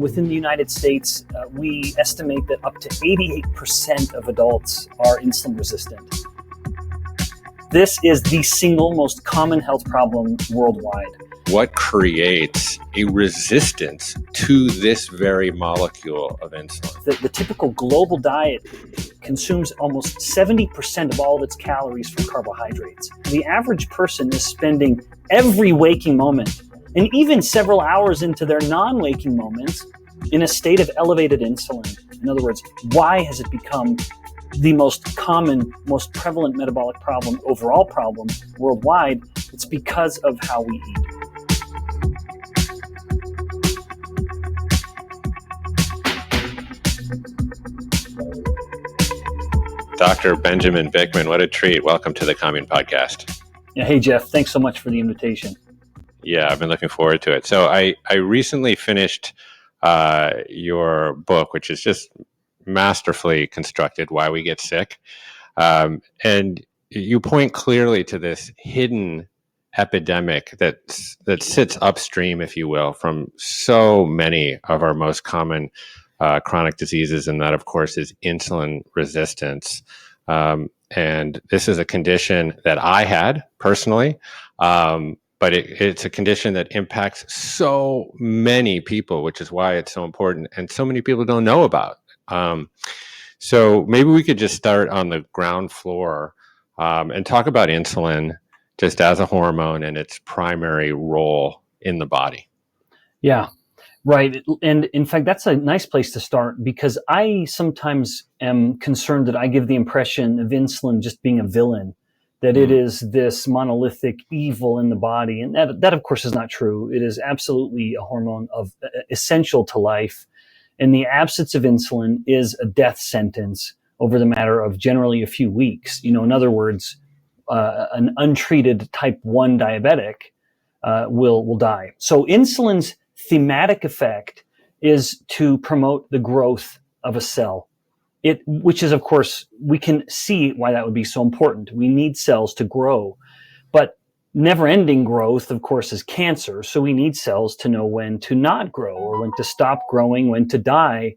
Within the United States, we estimate that up to 88% of adults are insulin resistant. This is the single most common health problem worldwide. What creates a resistance to this very molecule of insulin? The typical global diet consumes almost 70% of all of its calories from carbohydrates. The average person is spending every waking moment and even several hours into their non-waking moments in a state of elevated insulin. In other words, why has it become the most common, most prevalent metabolic problem, overall problem worldwide? It's because of how we eat. Dr. Benjamin Bikman, what a treat. Welcome to the Commune Podcast. Yeah, hey, Jeff, thanks so much for the invitation. Yeah, I've been looking forward to it. So I recently finished your book, which is just masterfully constructed, Why We Get Sick. And you point clearly to this hidden epidemic that sits upstream, if you will, from so many of our most common chronic diseases. And that, of course, is insulin resistance. And this is a condition that I had personally. But it's a condition that impacts so many people, which is why it's so important. And so many people don't know about. So maybe we could just start on the ground floor and talk about insulin just as a hormone and its primary role in the body. Yeah, right. And in fact, that's a nice place to start because I sometimes am concerned that I give the impression of insulin just being a villain, that it is this monolithic evil in the body. And that of course, is not true. It is absolutely a hormone essential to life. And the absence of insulin is a death sentence over the matter of generally a few weeks. In other words, an untreated type 1 diabetic will die. So insulin's thematic effect is to promote the growth of a cell. Which is, of course, we can see why that would be so important. We need cells to grow. But never-ending growth, of course, is cancer. So we need cells to know when to not grow or when to stop growing, when to die.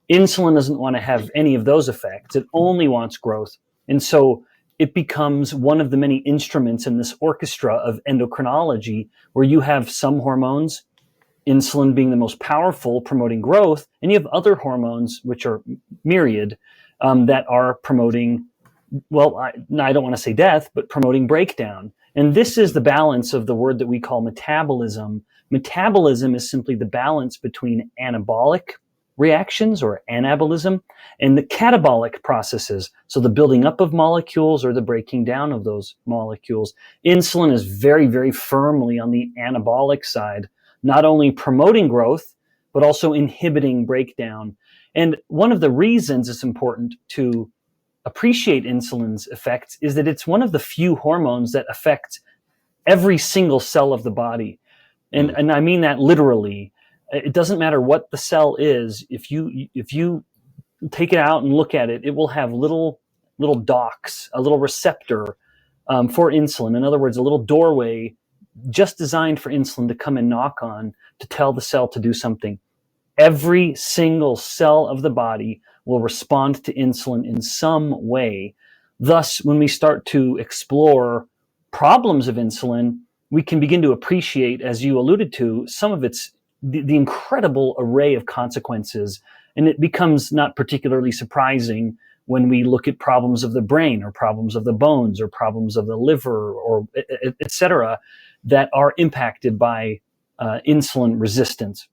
Insulin doesn't want to have any of those effects. It only wants growth. And so it becomes one of the many instruments in this orchestra of endocrinology where you have some hormones, insulin being the most powerful, promoting growth, and you have other hormones, which are myriad, that are promoting, well, I don't want to say death, but promoting breakdown. And this is the balance of the word that we call metabolism. Metabolism is simply the balance between anabolic reactions or anabolism and the catabolic processes. So the building up of molecules or the breaking down of those molecules. Insulin is very, very firmly on the anabolic side, not only promoting growth, but also inhibiting breakdown. And one of the reasons it's important to appreciate insulin's effects is that it's one of the few hormones that affect every single cell of the body. And I mean that literally. It doesn't matter what the cell is. If you take it out and look at it, it will have little docks, a little receptor for insulin. In other words, a little doorway just designed for insulin to come and knock on to tell the cell to do something. Every single cell of the body will respond to insulin in some way. Thus, when we start to explore problems of insulin, we can begin to appreciate, as you alluded to, some of the incredible array of consequences. And it becomes not particularly surprising when we look at problems of the brain or problems of the bones or problems of the liver or et cetera, that are impacted by insulin resistance.